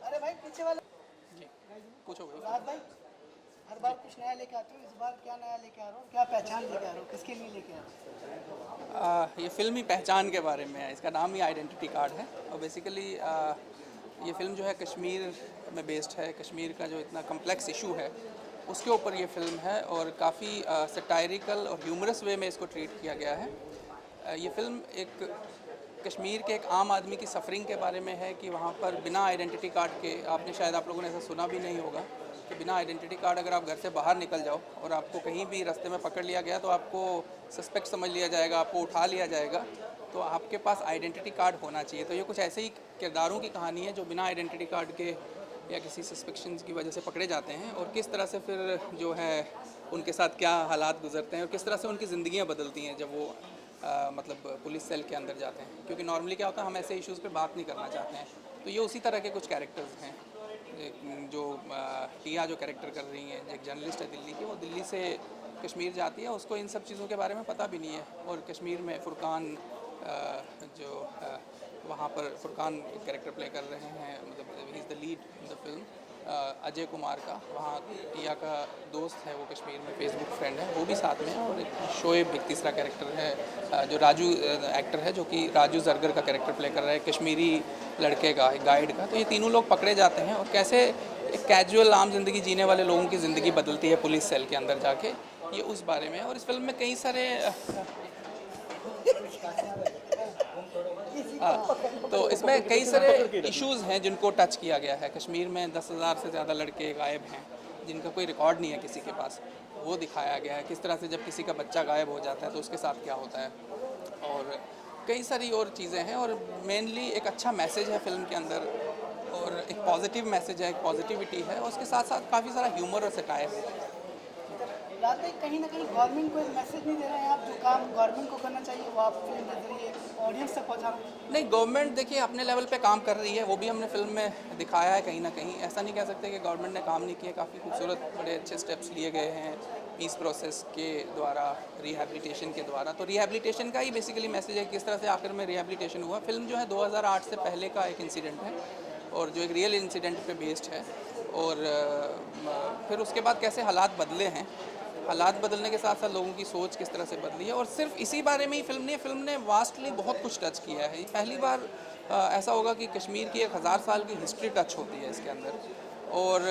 अरे भाई पीछे वाले जी पूछो भाई। राहत भाई, हर बार कुछ नया लेके आते हो, इस बार क्या नया लेके आ रहे हो, क्या पहचान लेके आ रहे हो, किसके लिए लेके आ रहे हो? ये फिल्म ही पहचान के बारे में है, इसका नाम ही आइडेंटिटी कार्ड है। और बेसिकली ये फिल्म जो है कश्मीर में बेस्ड है। कश्मीर का जो इतना कम्प्लेक्स इशू है उसके ऊपर ये फिल्म है, और काफ़ी सटायरिकल और ह्यूमरस वे में इसको ट्रीट किया गया है। ये फिल्म एक कश्मीर के एक आम आदमी की सफरिंग के बारे में है कि वहाँ पर बिना आइडेंटिटी कार्ड के, आपने शायद आप लोगों ने ऐसा सुना भी नहीं होगा कि बिना आइडेंटिटी कार्ड अगर आप घर से बाहर निकल जाओ और आपको कहीं भी रास्ते में पकड़ लिया गया तो आपको सस्पेक्ट समझ लिया जाएगा, आपको उठा लिया जाएगा। तो आपके पास आइडेंटिटी कार्ड होना चाहिए। तो ये कुछ ऐसे ही किरदारों की कहानी है जो बिना आइडेंटिटी कार्ड के या किसी सस्पेक्शन की वजह से पकड़े जाते हैं, और किस तरह से फिर जो है उनके साथ क्या हालात गुजरते हैं और किस तरह से उनकी ज़िंदगियाँ बदलती हैं जब वो मतलब पुलिस सेल के अंदर जाते हैं। क्योंकि नॉर्मली क्या होता है, हम ऐसे इश्यूज़ पे बात नहीं करना चाहते हैं। तो ये उसी तरह के कुछ कैरेक्टर्स हैं। जो टिया जो कैरेक्टर कर रही हैं, एक जर्नलिस्ट है दिल्ली की, वो दिल्ली से कश्मीर जाती है, उसको इन सब चीज़ों के बारे में पता भी नहीं है। और कश्मीर में फुरकान जो वहाँ पर फुरकान कैरेक्टर प्ले कर रहे हैं, मतलब he is the lead in the film, Ajay Kumar का। वहाँ टिया का दोस्त है, वो कश्मीर में फेसबुक फ्रेंड है, वो भी साथ में है। और एक शोएब एक तीसरा कैरेक्टर है जो राजू एक्टर है, जो कि राजू जरगर का कैरेक्टर प्ले कर रहा है, कश्मीरी लड़के का, गाइड का। तो ये तीनों लोग पकड़े जाते हैं और कैसे एक कैजुअल आम जिंदगी जीने वाले लोगों की ज़िंदगी बदलती है पुलिस सेल के अंदर जाके, ये उस बारे में है। और इस फिल्म में कई सारे तो इसमें कई सारे इश्यूज़ हैं जिनको टच किया गया है। कश्मीर में 10,000 से ज़्यादा लड़के गायब हैं जिनका कोई रिकॉर्ड नहीं है किसी के पास, वो दिखाया गया है। किस तरह से जब किसी का बच्चा गायब हो जाता है तो उसके साथ क्या होता है, और कई सारी और चीज़ें हैं। और मेनली एक अच्छा मैसेज है फिल्म के अंदर, और एक पॉजिटिव मैसेज है, एक पॉजिटिविटी है, और उसके साथ साथ काफ़ी सारा ह्यूमर और सटायर है। राहत भाई, कहीं ना कहीं गवर्नमेंट को एक मैसेज नहीं दे रहे हैं आप, जो काम गवर्नमेंट को करना चाहिए वो आप फिल्म के जरिए ऑडियंस तक पहुँचा रहे हैं? नहीं, गवर्नमेंट देखिए अपने लेवल पे काम कर रही है, वो भी हमने फिल्म में दिखाया है। कहीं ना कहीं ऐसा नहीं कह सकते कि गवर्नमेंट ने काम नहीं किया। काफ़ी खूबसूरत बड़े अच्छे स्टेप्स लिए गए हैं पीस प्रोसेस के द्वारा, रिहैबिलिटेशन के द्वारा। तो रिहैबिलिटेशन का ही बेसिकली मैसेज है, किस तरह से आखिर में रिहैबिलिटेशन हुआ। फिल्म जो है 2008 से पहले का एक इंसिडेंट है, और जो एक रियल इंसिडेंट पे बेस्ड है। और फिर उसके बाद कैसे हालात बदले हैं, हालात बदलने के साथ साथ लोगों की सोच किस तरह से बदली है। और सिर्फ इसी बारे में ही फिल्म नहीं है, फिल्म ने वास्टली बहुत कुछ टच किया है। पहली बार ऐसा होगा कि कश्मीर की 1000 साल की हिस्ट्री टच होती है इसके अंदर। और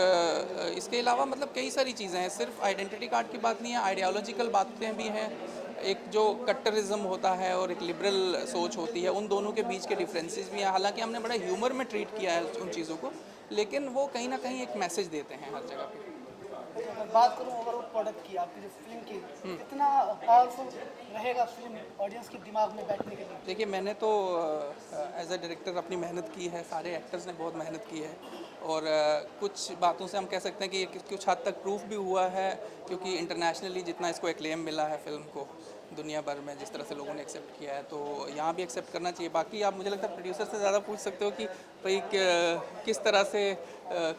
इसके अलावा मतलब कई सारी चीज़ें हैं, सिर्फ आइडेंटिटी कार्ड की बात नहीं है, आइडियोलॉजिकल बातें भी हैं। एक जो कट्टरिज्म होता है और एक लिबरल सोच होती है, उन दोनों के बीच के डिफरेंसेस भी हैं। हालांकि हमने बड़ा ह्यूमर में ट्रीट किया है उन चीज़ों को, लेकिन वो कहीं ना कहीं एक मैसेज देते हैं हर जगह पे। अगर बात करूँ ओवरऑल प्रोडक्ट की, आपकी जो फिल्म की, कितना पावरफुल रहेगा फिल्म ऑडियंस के दिमाग में बैठने के लिए? देखिए, मैंने तो एज अ डायरेक्टर अपनी मेहनत की है, सारे एक्टर्स ने बहुत मेहनत की है। और कुछ बातों से हम कह सकते हैं कि ये कुछ हद तक प्रूफ भी हुआ है, क्योंकि इंटरनेशनली जितना इसको एक्लेम मिला है फिल्म को, दुनिया भर में जिस तरह से लोगों ने एक्सेप्ट किया है, तो यहाँ भी एक्सेप्ट करना चाहिए। बाकी आप मुझे लगता है प्रोड्यूसर से ज़्यादा पूछ सकते हो कि भाई किस तरह से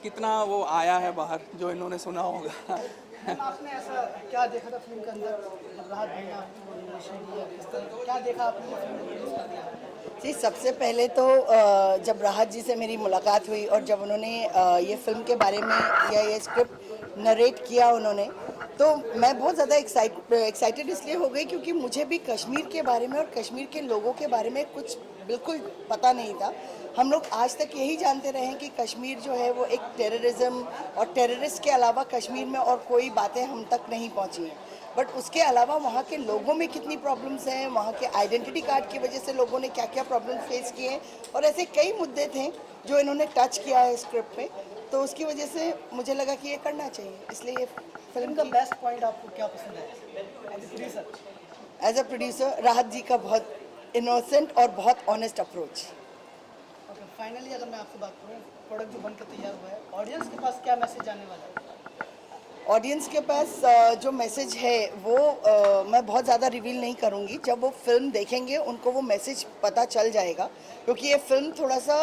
कितना वो आया है बाहर, जो इन्होंने सुना होगा। मैम, आपने ऐसा क्या देखा था फिल्म के अंदर, जब राहत भैया आपको नोमिनेशन दिया, किस तरह क्या देखा आपने फिल्म को रिलीज कर दिया? जी, सबसे पहले तो जब राहत जी से मेरी मुलाकात हुई और जब उन्होंने ये फिल्म के बारे में या ये स्क्रिप्ट नरेट किया उन्होंने, तो मैं बहुत ज़्यादा एक्साइटेड इसलिए हो गई क्योंकि मुझे भी कश्मीर के बारे में और कश्मीर के लोगों के बारे में कुछ बिल्कुल पता नहीं था। हम लोग आज तक यही जानते रहे हैं कि कश्मीर जो है वो एक टेररिज्म और टेररिस्ट के अलावा कश्मीर में और कोई बातें हम तक नहीं पहुंची हैं। बट उसके अलावा वहाँ के लोगों में कितनी प्रॉब्लम्स हैं, वहाँ के आइडेंटिटी कार्ड की वजह से लोगों ने क्या क्या प्रॉब्लम फेस किए हैं, और ऐसे कई मुद्दे थे जो इन्होंने टच किया है स्क्रिप्ट में। तो उसकी वजह से मुझे लगा कि ये करना चाहिए, इसलिए ये फिल्म का बेस्ट पॉइंट आपको क्या पसंद है as a producer? As a producer Rahat ji का बहुत इनोसेंट और बहुत ऑनेस्ट अप्रोच। ओके, फाइनली अगर मैं आपसे बात करूँ, प्रोडक्ट जो बनकर तैयार हुआ है, ऑडियंस के पास क्या मैसेज जाने वाला है? ऑडियंस के पास जो मैसेज है वो मैं बहुत ज़्यादा रिवील नहीं करूँगी। जब वो फिल्म देखेंगे उनको वो मैसेज पता चल जाएगा, क्योंकि ये फिल्म थोड़ा सा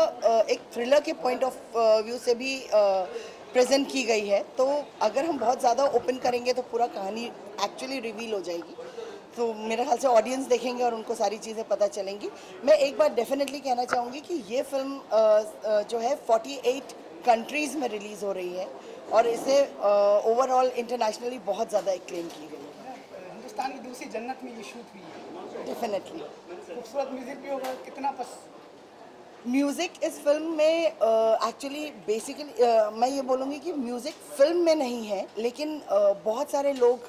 एक थ्रिलर के पॉइंट ऑफ व्यू से भी प्रेजेंट की गई है। तो अगर हम बहुत ज़्यादा ओपन करेंगे तो पूरा कहानी एक्चुअली रिवील हो जाएगी। तो मेरे ख्याल से ऑडियंस देखेंगे और उनको सारी चीज़ें पता चलेंगी। मैं एक बात डेफिनेटली कहना चाहूँगी कि ये फिल्म जो है 48 कंट्रीज़ में रिलीज़ हो रही है और इसे ओवरऑल इंटरनेशनली बहुत ज़्यादा एक्लेम की गई है। हिंदुस्तान की दूसरी जन्नत में ये शूट हुई है, डेफिनेटली खूबसूरत म्यूजिक भी होगा, कितना म्यूज़िक इस फिल्म में एक्चुअली बेसिकली मैं ये बोलूँगी कि म्यूज़िक फिल्म में नहीं है, लेकिन बहुत सारे लोग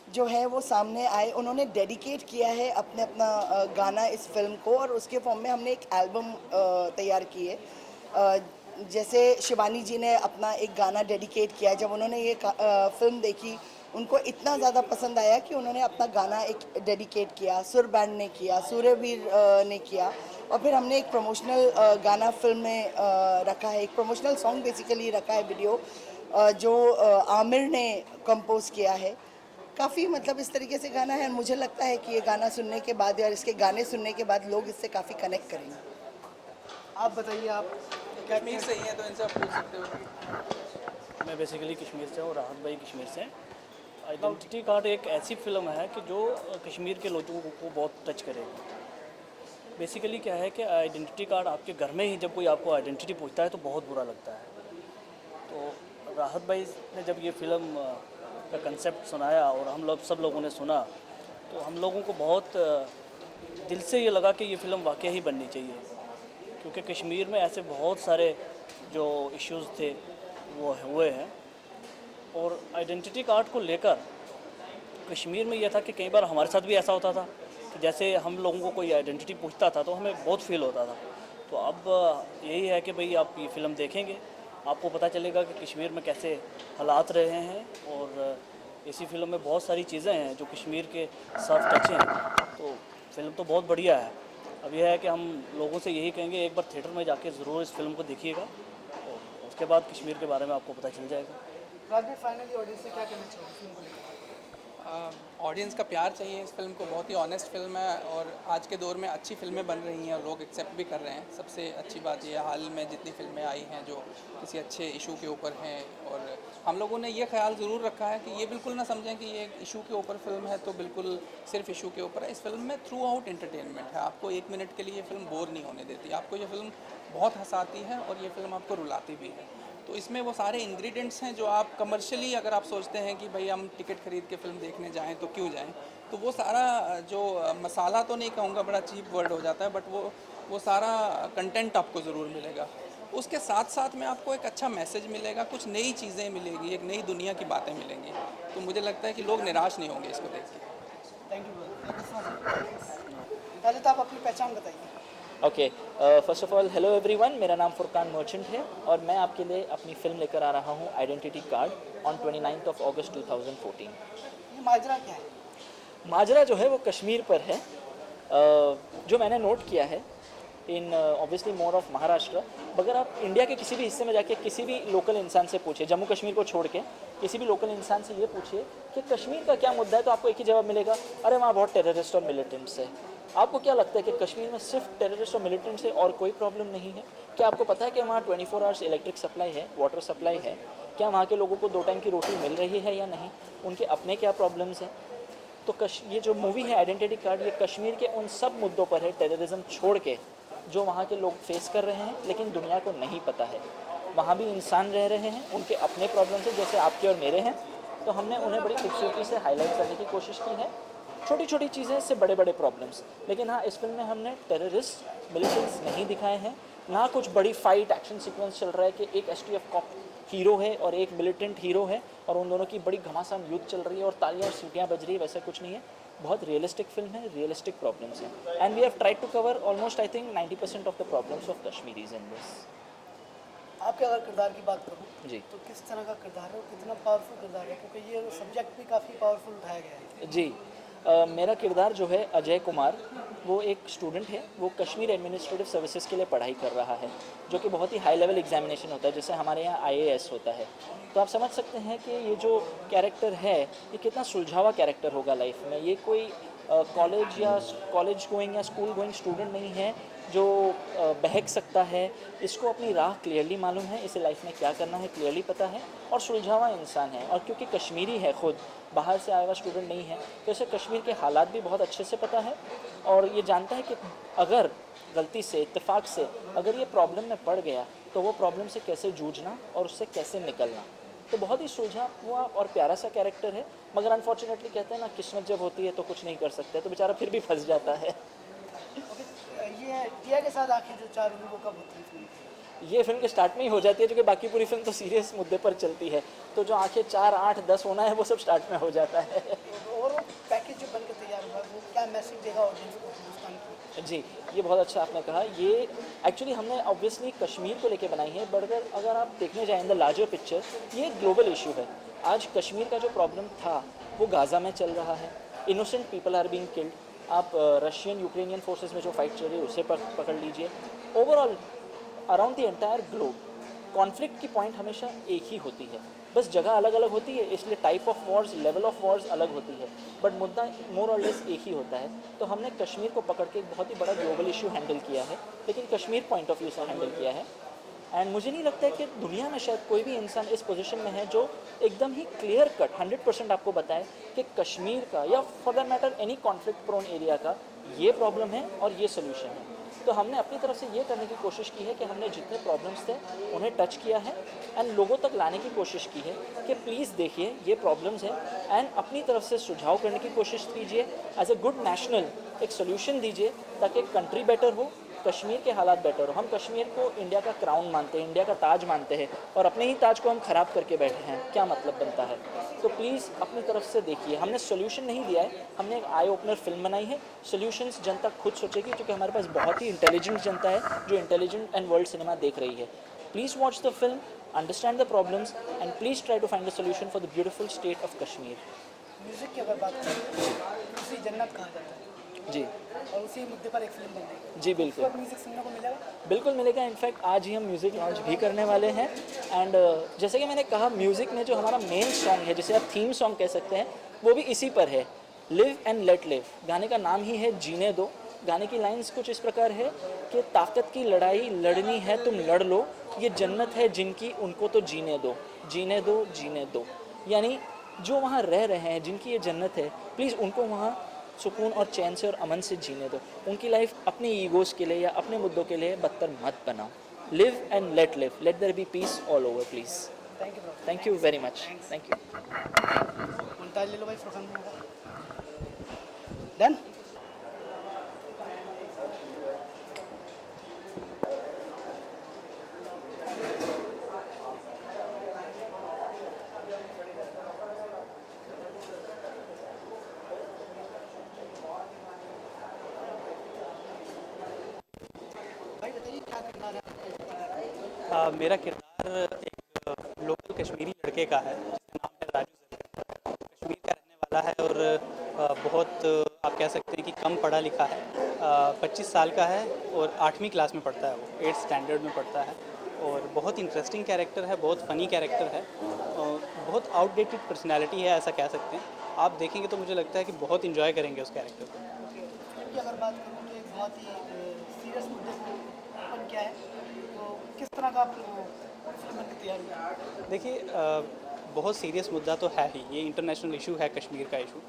जो हैं वो सामने आए, उन्होंने डेडिकेट किया है अपने अपना गाना इस फिल्म को, और उसके फॉर्म में हमने एक एल्बम तैयार की है। जैसे शिवानी जी ने अपना एक गाना डेडिकेट किया, जब उन्होंने ये फिल्म देखी उनको इतना ज़्यादा पसंद आया कि उन्होंने अपना गाना एक डेडिकेट किया, सुर बैंड ने किया, सूर्यवीर ने किया, और फिर हमने एक प्रमोशनल गाना फिल्म में रखा है, एक प्रमोशनल सॉन्ग बेसिकली रखा है वीडियो, जो आमिर ने कंपोज किया है। काफ़ी मतलब इस तरीके से गाना है, मुझे लगता है कि ये गाना सुनने के बाद या इसके गाने सुनने के बाद लोग इससे काफ़ी कनेक्ट करेंगे। आप बताइए, आप कश्मीर से ही हैं तो इनसे आप पूछ सकते हो। मैं बेसिकली कश्मीर से हूँ, राहत भाई कश्मीर से हैं। आइडेंटिटी कार्ड एक ऐसी फिल्म है कि जो कश्मीर के लोगों को बहुत टच करेगी। बेसिकली क्या है कि आइडेंटिटी कार्ड आपके घर में ही जब कोई आपको आइडेंटिटी पूछता है तो बहुत बुरा लगता है। तो राहत भाई ने जब ये फ़िल्म का कंसेप्ट सुनाया और हम लोग सब लोगों ने सुना, तो हम लोगों को बहुत दिल से ये लगा कि ये फ़िल्म वाकई ही बननी चाहिए, क्योंकि कश्मीर में ऐसे बहुत सारे जो इश्यूज़ थे वो हुए हैं। और आइडेंटिटी कार्ड को लेकर कश्मीर में यह था कि कई बार हमारे साथ भी ऐसा होता था कि जैसे हम लोगों को कोई आइडेंटिटी पूछता था तो हमें बहुत फील होता था। तो अब यही है कि भाई आप ये फ़िल्म देखेंगे, आपको पता चलेगा कि कश्मीर में कैसे हालात रहे हैं, और इसी फिल्म में बहुत सारी चीज़ें हैं जो कश्मीर के साथ टच हैं। तो फिल्म तो बहुत बढ़िया है। अब यह है कि हम लोगों से यही कहेंगे, एक बार थिएटर में जाके ज़रूर इस फिल्म को देखिएगा, और उसके बाद कश्मीर के बारे में आपको पता चल जाएगा। राजवीर, फाइनली ऑडियंस से क्या कहना चाहिए फिल्म को लेकर? ऑडियंस का प्यार चाहिए इस फिल्म को। बहुत ही ऑनेस्ट फिल्म है और आज के दौर में अच्छी फिल्में बन रही हैं और लोग एक्सेप्ट भी कर रहे हैं। सबसे अच्छी बात ये हाल में जितनी फिल्में आई हैं जो किसी अच्छे इशू के ऊपर हैं, और हम लोगों ने ये ख्याल ज़रूर रखा है कि ये बिल्कुल ना समझें कि ये एक इशू के ऊपर फिल्म है तो बिल्कुल सिर्फ इशू के ऊपर है। इस फिल्म में थ्रू आउट एंटरटेनमेंट है। आपको एक मिनट के लिए ये फिल्म बोर नहीं होने देती। आपको ये फिल्म बहुत हंसाती है और ये फिल्म आपको रुलाती भी है। तो इसमें वो सारे इंग्रेडिएंट्स हैं जो आप कमर्शियली अगर आप सोचते हैं कि भाई हम टिकट खरीद के फिल्म देखने जाएं तो क्यों जाएं, तो वो सारा जो मसाला तो नहीं कहूँगा, बड़ा चीप वर्ड हो जाता है, बट वो सारा कंटेंट आपको ज़रूर मिलेगा। उसके साथ साथ में आपको एक अच्छा मैसेज मिलेगा, कुछ नई चीज़ें मिलेगी, एक नई दुनिया की बातें मिलेंगी। तो मुझे लगता है कि लोग निराश नहीं होंगे इसको देख के। Thank you so much. पहले तो आप अपनी पहचान बताइए। Okay, first of all hello everyone, मेरा नाम फुरकान मर्चेंट है और मैं आपके लिए अपनी फ़िल्म लेकर आ रहा हूँ आइडेंटिटी कार्ड ऑन 29 अगस्त 2014। ये माजरा क्या है? माजरा जो है वो कश्मीर पर है। जो मैंने नोट किया है in obviously more of Maharashtra, अगर आप इंडिया के किसी भी हिस्से में जाके किसी भी लोकल इंसान से पूछिए, जम्मू कश्मीर को छोड़ के किसी भी लोकल इंसान से ये पूछिए कि कश्मीर का क्या मुद्दा है, तो आपको एक ही जवाब मिलेगा, अरे वहाँ बहुत टेररिस्ट और मिलिटेंट्स है। आपको क्या लगता है कि कश्मीर में सिर्फ टेररिस्ट और मिलिटेंट्स है और कोई प्रॉब्लम नहीं है? क्या आपको पता है कि वहाँ 24 आवर्स इलेक्ट्रिक सप्लाई है, वाटर सप्लाई है? क्या वहाँ के लोगों को 2 टाइम की रोटी मिल रही है या नहीं? उनके अपने क्या प्रॉब्लम्स हैं? तो ये जो मूवी है आइडेंटिटी कार्ड, ये कश्मीर के उन सब मुद्दों पर है, टेररिज्म छोड़ के, जो वहाँ के लोग फेस कर रहे हैं लेकिन दुनिया को नहीं पता है। वहाँ भी इंसान रह रहे हैं, उनके अपने प्रॉब्लम्स हैं जैसे आपके और मेरे हैं। तो हमने उन्हें बड़ी खूबसूरती से हाईलाइट करने की कोशिश की है, छोटी छोटी चीज़ें से बड़े बड़े प्रॉब्लम्स। लेकिन हाँ, इस फिल्म में हमने टेररिस्ट मिलिटेंट्स नहीं दिखाए हैं, ना कुछ बड़ी फाइट एक्शन सीक्वेंस चल रहा है कि एक STF कॉप हीरो है और एक मिलिटेंट हीरो है और उन दोनों की बड़ी घमासान युद्ध चल रही है और तालियां सीटियाँ बज रही है, वैसा कुछ नहीं है। बहुत रियलिस्टिक फिल्म है, रियलिस्टिक प्रॉब्लम्स हैं, and we have tried to cover almost I think 90% of the problems of Kashmiris in this. आपके अगर किरदार की बात करूँ जी तो किस तरह का किरदार है और कितना पावरफुल किरदार है, क्योंकि ये सब्जेक्ट भी काफ़ी पावरफुल उठाया गया है। जी, मेरा किरदार जो है अजय कुमार, वो एक स्टूडेंट है, वो कश्मीर एडमिनिस्ट्रेटिव सर्विसेज के लिए पढ़ाई कर रहा है, जो कि बहुत ही हाई लेवल एग्जामिनेशन होता है, जैसे हमारे यहाँ IAS होता है। तो आप समझ सकते हैं कि ये जो कैरेक्टर है ये कितना सुलझावा कैरेक्टर होगा लाइफ में। ये कोई कॉलेज गोइंग या स्कूल गोइंग स्टूडेंट नहीं है जो बहक सकता है, इसको अपनी राह क्लियरली मालूम है, इसे लाइफ में क्या करना है क्लियरली पता है और सुलझावा इंसान है। और क्योंकि कश्मीरी है, खुद बाहर से आया हुआ स्टूडेंट नहीं है, तो इसे कश्मीर के हालात भी बहुत अच्छे से पता है और ये जानता है कि अगर गलती से इत्तेफाक से अगर ये प्रॉब्लम में पड़ गया तो वो प्रॉब्लम से कैसे जूझना और उससे कैसे निकलना। तो बहुत ही सुलझा हुआ और प्यारा सा कैरेक्टर है, मगर अनफॉर्चुनेटली कहते हैं ना, किस्मत जब होती है तो कुछ नहीं कर सकते, तो बेचारा फिर भी फंस जाता है। ये टिया के साथ आखिर जो 4 उंगली वो कब होती है फिल्म? ये फिल्म के स्टार्ट में ही हो जाती है, क्योंकि बाकी पूरी फिल्म तो सीरियस मुद्दे पर चलती है, तो जो आंखें 4, 8, 10 होना है वो सब स्टार्ट में हो जाता है। और वो पैकेज जो बन के तैयार हुआ है वो क्या मैसेज देगा ऑडियंस को हिंदुस्तान की? जी, ये बहुत अच्छा आपने कहा। ये एक्चुअली हमने ऑब्वियसली कश्मीर को लेके बनाई है, बट अगर आप देखने जाएं इन द लार्जर पिक्चर, ये एक ग्लोबल इशू है। आज कश्मीर का जो प्रॉब्लम था वो गाज़ा में चल रहा है, innocent people are being killed. आप रशियन यूक्रेनियन फोर्सेस में जो फाइट चल रही है उसे पकड़ लीजिए। Overall around the entire globe conflict की पॉइंट हमेशा एक ही होती है, बस जगह अलग अलग होती है, इसलिए type of Wars, level of Wars अलग होती है, बट मुद्दा मोर और लेस एक ही होता है। तो हमने कश्मीर को पकड़ के एक बहुत ही बड़ा ग्लोबल इशू हैंडल किया है, लेकिन कश्मीर पॉइंट ऑफ व्यू से हैंडल किया है। एंड मुझे नहीं लगता है कि दुनिया में शायद कोई भी इंसान इस पोजीशन में है जो एकदम ही क्लियर कट 100% आपको बताए कि कश्मीर का या for that matter any conflict prone area का ये प्रॉब्लम है और ये सोल्यूशन है। तो हमने अपनी तरफ से ये करने की कोशिश की है कि हमने जितने प्रॉब्लम्स थे उन्हें टच किया है एंड लोगों तक लाने की कोशिश की है कि प्लीज़ देखिए ये प्रॉब्लम्स हैं एंड अपनी तरफ से सुझाव करने की कोशिश कीजिए, एज अ गुड नेशनल एक सोल्यूशन दीजिए ताकि कंट्री बेटर हो, कश्मीर के हालात बेटर हो। हम कश्मीर को इंडिया का क्राउन मानते हैं, इंडिया का ताज मानते हैं, और अपने ही ताज को हम ख़राब करके बैठे हैं, क्या मतलब बनता है? तो प्लीज़ अपनी तरफ से देखिए, हमने सोल्यूशन नहीं दिया है, हमने एक आई ओपनर फिल्म बनाई है। सोल्यूशंस जनता खुद सोचेगी, क्योंकि हमारे पास बहुत ही इंटेलिजेंट जनता है जो इंटेलिजेंट एंड वर्ल्ड सिनेमा देख रही है। Please watch the film, understand the problems and please try to find the solution for the beautiful state of Kashmir. Music की अगर बात करें तो उसी जन्नत कहा जाता है जी और उसी मुद्दे पर एक फिल्म बन रही है। जी बिल्कुल तो म्यूज़िक सुनने को मिलेगा? बिल्कुल मिलेगा। इनफैक्ट आज ही हम म्यूज़िक लॉन्च भी करने वाले हैं एंड जैसे कि मैंने कहा, म्यूज़िक में जो हमारा मेन सॉन्ग है, जिसे आप थीम सॉन्ग कह सकते हैं, वो भी इसी पर है, लिव एंड लेट लिव। गाने का नाम ही है जीने दो। गाने की लाइंस कुछ इस प्रकार है कि ताकत की लड़ाई लड़नी है तुम लड़ लो, ये जन्नत है जिनकी उनको तो जीने दो, जीने दो, जीने दो। यानी जो वहाँ रह रहे हैं, जिनकी ये जन्नत है, प्लीज़ उनको वहाँ सुकून और चैन से और अमन से जीने दो। उनकी लाइफ अपने ईगोज़ के लिए या अपने मुद्दों के लिए बदतर मत बनाओ। Live and let live, let there be peace all over please. Thank you bro. Thank you very much. Thank you. Montage ले लो भाई फरहान होगा। डन? भाई बताइए क्या किरदार है? मेरा किरदार एक लोकल कश्मीरी लड़के का है जिसका नाम है राजू ज़फ़र। कश्मीर का रहने वाला है और बहुत आप कह सकते हैं कि कम पढ़ा लिखा है। 25 साल का है और 8वीं क्लास में पढ़ता है, वो 8th स्टैंडर्ड में पढ़ता है और बहुत इंटरेस्टिंग कैरेक्टर है, बहुत फ़नी कैरेक्टर है और बहुत आउटडेटेड पर्सनैलिटी है, ऐसा कह सकते हैं। आप देखेंगे तो मुझे लगता है कि बहुत इंजॉय करेंगे उस कैरेक्टर को। फिल्म की अगर बात करूँ तो एक बहुत ही सीरियस मुद्दे को ओपन किया है, तो किस तरह का आपको फिल्म बनकर तैयार हुआ? देखिए बहुत सीरियस मुद्दा तो है ही, ये इंटरनेशनल इशू है कश्मीर का इशू।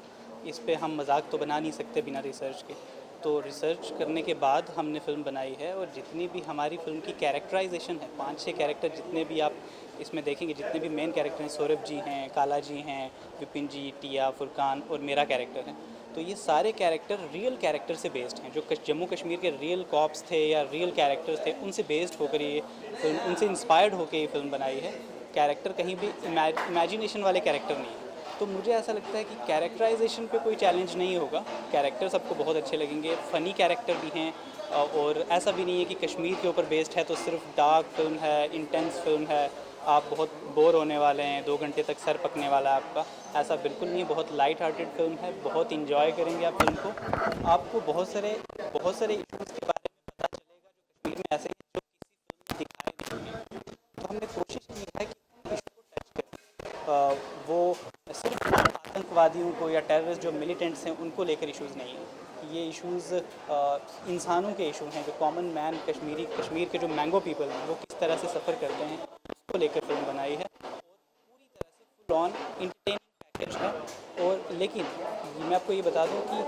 इस पे हम मजाक तो बना नहीं सकते बिना रिसर्च के, तो रिसर्च करने के बाद हमने फ़िल्म बनाई है। और जितनी भी हमारी फ़िल्म की कैरेक्टराइजेशन है, 5-6 कैरेक्टर जितने भी आप इसमें देखेंगे, जितने भी मेन कैरेक्टर हैं, सौरभ जी हैं, काला जी हैं, विपिन जी, टिया, फुरकान और मेरा कैरेक्टर है, तो ये सारे कैरेक्टर रियल कैरेक्टर से बेस्ड हैं। जो जम्मू कश्मीर के रियल कॉप्स थे या रियल कैरेक्टर्स थे, उनसे बेस्ड होकर ये फिल्म, उनसे इंस्पायर्ड होकर ये फ़िल्म बनाई है। कैरेक्टर कहीं भी इमेजिनेशन वाले कैरेक्टर नहीं है, तो मुझे ऐसा लगता है कि कैरेक्टराइजेशन पे कोई चैलेंज नहीं होगा। कैरेक्टर सबको बहुत अच्छे लगेंगे, फ़नी कैरेक्टर भी हैं और ऐसा भी नहीं है कि कश्मीर के ऊपर बेस्ड है तो सिर्फ डार्क फिल्म है, इंटेंस फिल्म है, आप बहुत बोर होने वाले हैं, 2 घंटे तक सर पकने वाला है आपका, ऐसा बिल्कुल नहीं। बहुत लाइट हार्टेड फिल्म है, बहुत इंजॉय करेंगे आप फिल्म को। आपको बहुत सारे इश्यूज़ के बारे में पता चलेगा जो कश्मीर में ऐसे हैं जो किसी फिल्म में दिखाए नहीं होंगे। तो हमने कोशिश की है कि इशू को टच करें। वो सिर्फ आतंकवाद आतंकवादियों को या टेररिस्ट जो मिलिटेंट्स हैं उनको लेकर इश्यूज़ नहीं हैं। ये इश्यूज़ इंसानों के इशू हैं, जो कॉमन मैन कश्मीर के जो मैंगो पीपल हैं वो किस तरह से सफ़र करते हैं उसको लेकर फिल्म बनाई है। और पूरी तरह से फुल ऑन इंटरटेनमेंट पैकेज है। और लेकिन मैं आपको ये बता दूं कि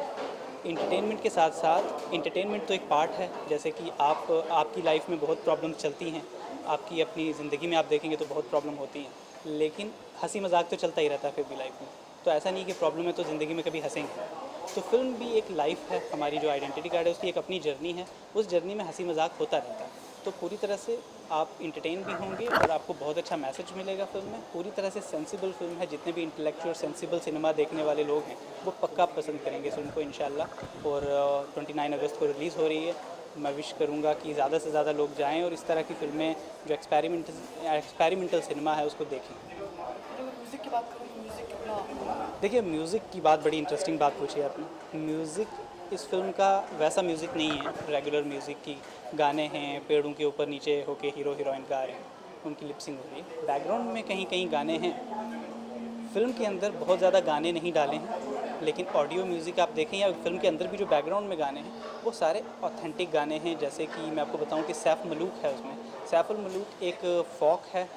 इंटरटेनमेंट के साथ साथ इंटरटेनमेंट तो एक पार्ट है, जैसे कि आपकी लाइफ में बहुत प्रॉब्लम्स चलती हैं, आपकी अपनी ज़िंदगी में आप देखेंगे तो बहुत प्रॉब्लम होती हैं, लेकिन हंसी मजाक तो चलता ही रहता है फिर भी लाइफ में। तो ऐसा नहीं कि प्रॉब्लम है तो ज़िंदगी में कभी हंसेंगे। तो फिल्म भी एक लाइफ है, हमारी जो आइडेंटिटी कार्ड है उसकी एक अपनी जर्नी है, उस जर्नी में हंसी मजाक होता रहता है। तो पूरी तरह से आप इंटरटेन भी होंगे और आपको बहुत अच्छा मैसेज मिलेगा फिल्म में। पूरी तरह से सेंसिबल फिल्म है, जितने भी इंटेलेक्चुअल सेंसिबल सिनेमा देखने वाले लोग हैं वो पक्का पसंद करेंगे इस फिल्म को इंशाल्लाह। और 29 अगस्त को रिलीज़ हो रही है। मैं विश करूँगा कि ज़्यादा से ज़्यादा लोग जाएँ और इस तरह की फिल्में जो एक्सपेरिमेंटल सिनेमा है उसको देखें। अगर म्यूज़िक की बात करूँ तो म्यूज़िक कितना देखिए, म्यूज़िक की बात बड़ी इंटरेस्टिंग बात पूछी आपने। म्यूज़िक इस फिल्म का वैसा म्यूज़िक नहीं है रेगुलर म्यूज़िक की। गाने हैं, पेड़ों के ऊपर नीचे होके हीरो हीरोइन गा रहे हैं, उनकी लिपसिंग हो रही है। बैकग्राउंड में कहीं कहीं गाने हैं। फिल्म के अंदर बहुत ज़्यादा गाने नहीं डाले हैं, लेकिन ऑडियो म्यूज़िक आप देखें या फिल्म के अंदर भी जो बैकग्राउंड में गाने हैं वो सारे ऑथेंटिक गाने हैं। जैसे कि मैं आपको बताऊं कि सैफ मलूक है उसमें। सैफ मलूक एक फ़ोक है,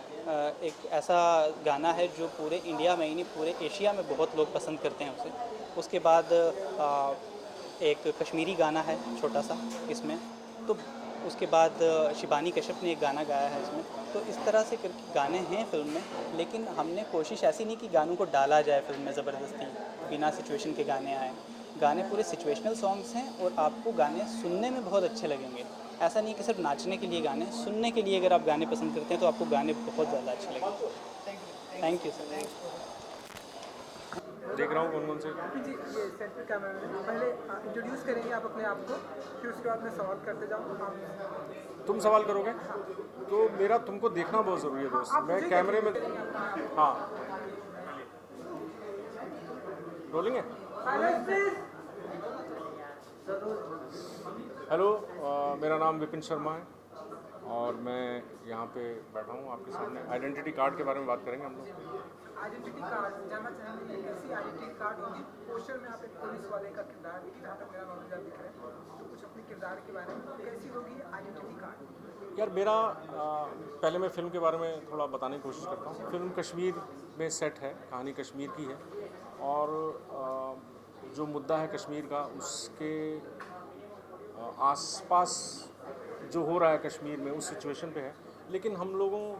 एक ऐसा गाना है जो पूरे इंडिया में ही नहीं पूरे एशिया में बहुत लोग पसंद करते हैं उसे। उसके बाद एक कश्मीरी गाना है छोटा सा इसमें। तो उसके बाद शिबानी कश्यप ने एक गाना गाया है इसमें। तो इस तरह से करके गाने हैं फिल्म में, लेकिन हमने कोशिश ऐसी नहीं कि गानों को डाला जाए फिल्म में ज़बरदस्ती, बिना सिचुएशन के गाने आए। गाने पूरे सिचुएशनल सॉन्ग्स हैं और आपको गाने सुनने में बहुत अच्छे लगेंगे। ऐसा नहीं कि सिर्फ नाचने के लिए गाने, सुनने के लिए अगर आप गाने पसंद करते हैं तो आपको गाने बहुत ज़्यादा अच्छे लगेंगे। Thank you sir. देख रहा हूँ कौन कौन से। जी, ये सेंटर कैमरा में पहले इंट्रोड्यूस करेंगे आप अपने आप को, फिर उसके बाद मैं सवाल करते जाऊँ। तुम सवाल करोगे तो मेरा तुमको देखना बहुत ज़रूरी है दोस्त। मैं कैमरे में, हाँ रोलिंग है। हेलो, मेरा नाम विपिन शर्मा है और मैं यहाँ पे बैठा हूँ आपके सामने। आइडेंटिटी कार्ड के बारे में बात करेंगे हम लोग। आइडेंटिटी कार्ड जानना चाहेंगे, कैसी आइडेंटिटी कार्ड होगी? पोस्टर में आप एक पुलिस वाले का किरदार, जहाँ तक मेरा नॉलेज दिख रहा है, तो कुछ अपने किरदार के बारे में कैसी होगी आइडेंटिटी कार्ड? यार मेरा पहले मैं फ़िल्म के बारे में थोड़ा बताने की कोशिश करता हूँ। फिल्म कश्मीर में सेट है, कहानी कश्मीर की है और जो मुद्दा है कश्मीर का उसके आसपास जो हो रहा है कश्मीर में उस सिचुएशन पे है। लेकिन हम लोगों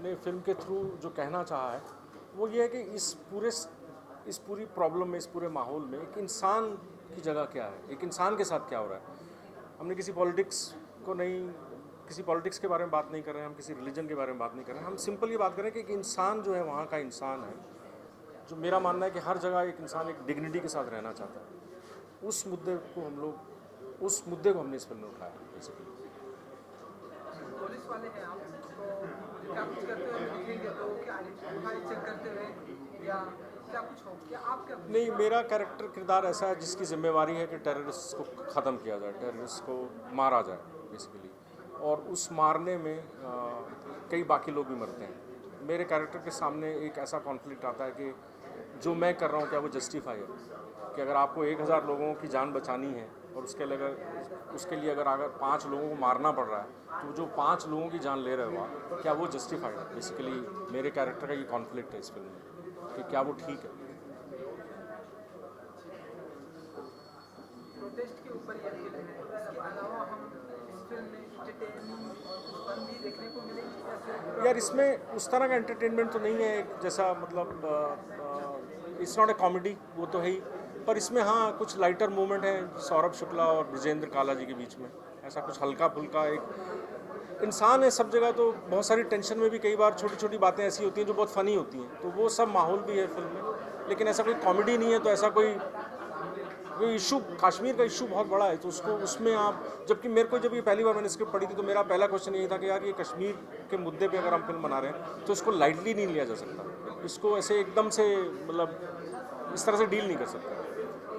ने फिल्म के थ्रू जो कहना चाहा है वो ये है कि इस पूरी प्रॉब्लम में, इस पूरे माहौल में एक इंसान की जगह क्या है, एक इंसान के साथ क्या हो रहा है। हमने किसी पॉलिटिक्स के बारे में बात नहीं कर रहे हैं, हम किसी रिलीजन के बारे में बात नहीं कर रहे हैं। हम सिंपल ये बात कर रहे हैं कि एक इंसान जो है वहाँ का इंसान है, जो मेरा मानना है कि हर जगह एक इंसान एक डिग्निटी के साथ रहना चाहता है। उस मुद्दे को हमने इस फिल्म में उठाया बेसिकली। पुलिस वाले हैं आप, तो क्या कुछ करते हुए दिखेंगे तो क्या आइडेंटिटी चेक करते हुए या क्या कुछ हो, क्या आप क्या? नहीं, मेरा कैरेक्टर किरदार ऐसा है जिसकी जिम्मेवारी है कि टेररिस्ट को ख़त्म किया जाए, टेररिस्ट को मारा जाए बेसिकली। और उस मारने में कई बाकी लोग भी मरते हैं। मेरे कैरेक्टर के सामने एक ऐसा कॉन्फ्लिक्ट आता है कि जो मैं कर रहा हूँ क्या वो जस्टिफाई है, कि अगर आपको 1000 लोगों की जान बचानी है और उसके लिए अगर 5 लोगों को मारना पड़ रहा है तो जो 5 लोगों की जान ले रहे हो आप, क्या वो जस्टिफाइड है? बेसिकली मेरे कैरेक्टर का ये कॉन्फ्लिक्ट है इस फिल्म में कि क्या वो ठीक है। प्रोटेस्ट के ऊपर ये फिल्म है, इसके अलावा हम इस फिल्म में एंटरटेनिंग फन भी देखने को मिलेगी? यार इसमें उस तरह का एंटरटेनमेंट तो नहीं है, एक जैसा मतलब इट्स नॉट ए कॉमेडी, वो तो है ही, पर इसमें हाँ कुछ लाइटर मोमेंट है सौरभ शुक्ला और ब्रिजेंद्र काला जी के बीच में। ऐसा कुछ हल्का फुल्का, एक इंसान है सब जगह, तो बहुत सारी टेंशन में भी कई बार छोटी छोटी बातें ऐसी होती हैं जो बहुत फ़नी होती हैं, तो वो सब माहौल भी है फिल्म में। लेकिन ऐसा कोई कॉमेडी नहीं है, तो ऐसा कोई इशू, कश्मीर का इशू बहुत बड़ा है, तो उसमें आप, जबकि मेरे को जब ये पहली बार मैंने स्क्रिप्ट पढ़ी थी तो मेरा पहला क्वेश्चन यही था कि यार ये कश्मीर के मुद्दे पे अगर हम फिल्म बना रहे हैं तो इसको लाइटली नहीं लिया जा सकता, इसको ऐसे एकदम से मतलब इस तरह से डील नहीं कर सकता।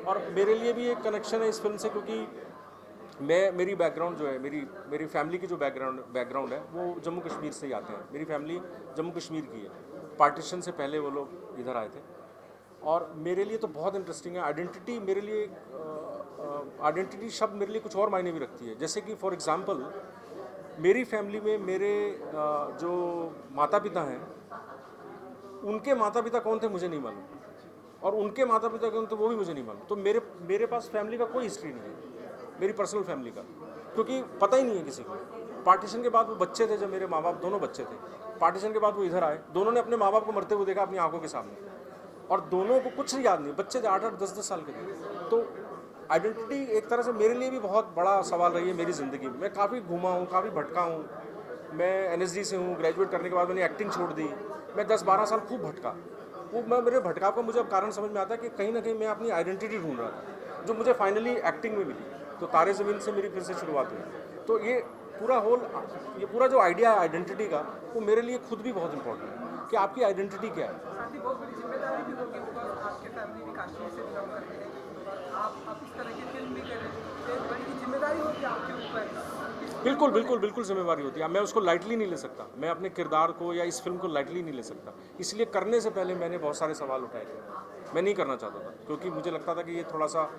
और मेरे लिए भी एक कनेक्शन है इस फिल्म से, क्योंकि मेरी बैकग्राउंड जो है, मेरी फैमिली की जो बैकग्राउंड है वो जम्मू कश्मीर से ही आते हैं। मेरी फैमिली जम्मू कश्मीर की है, पार्टीशन से पहले वो लोग इधर आए थे। और मेरे लिए तो बहुत इंटरेस्टिंग है। आइडेंटिटी मेरे लिए आइडेंटिटी शब्द मेरे लिए कुछ और मायने भी रखती है। जैसे कि फॉर एग्जांपल मेरी फैमिली में मेरे जो माता पिता हैं, उनके माता पिता कौन थे मुझे नहीं मालूम, और उनके माता पिता कौन थे वो भी मुझे नहीं मालूम। तो मेरे पास फैमिली का कोई हिस्ट्री नहीं है, मेरी पर्सनल फैमिली का, क्योंकि पता ही नहीं है किसी को। पार्टीशन के बाद वो बच्चे थे, जब मेरे माँ बाप दोनों बच्चे थे, पार्टीशन के बाद वो इधर आए, दोनों ने अपने माँ बाप को मरते हुए देखा अपनी आंखों के सामने, और दोनों को कुछ याद नहीं। बच्चे थे 8-8, 10-10 साल के थे। तो आइडेंटिटी एक तरह से मेरे लिए भी बहुत बड़ा सवाल रही है मेरी ज़िंदगी में। मैं काफ़ी घूमा हूँ, काफ़ी भटका हूँ। मैं NSD से हूँ, ग्रेजुएट करने के बाद मैंने एक्टिंग छोड़ दी। मैं 10-12 साल खूब भटका। वो मेरे भटकाव का मुझे अब कारण समझ में आता है कि कहीं ना कहीं मैं अपनी आइडेंटिटी ढूंढ रहा था, जो मुझे फाइनली एक्टिंग में मिली। तो तारे ज़मीन से मेरी फिर से शुरुआत हुई। तो ये पूरा जो आइडिया है आइडेंटिटी का, वो मेरे लिए खुद भी बहुत इंपॉर्टेंट है कि आपकी आइडेंटिटी क्या है। साथ ही बहुत बड़ी जिम्मेदारी भी होगी, बिकॉज आपके फैमिली भी कश्मीर से बिलोंग करते हैं और आप इस तरह की फिल्म भी कर रहे हैं, तो एक बड़ी जिम्मेदारी होगी आपके ऊपर। बिल्कुल जिम्मेवारी होती है। मैं उसको लाइटली नहीं ले सकता, मैं अपने किरदार को या इस फिल्म को लाइटली नहीं ले सकता। इसलिए करने से पहले मैंने बहुत सारे सवाल उठाए थे। मैं नहीं करना चाहता था, क्योंकि मुझे लगता था कि ये थोड़ा सा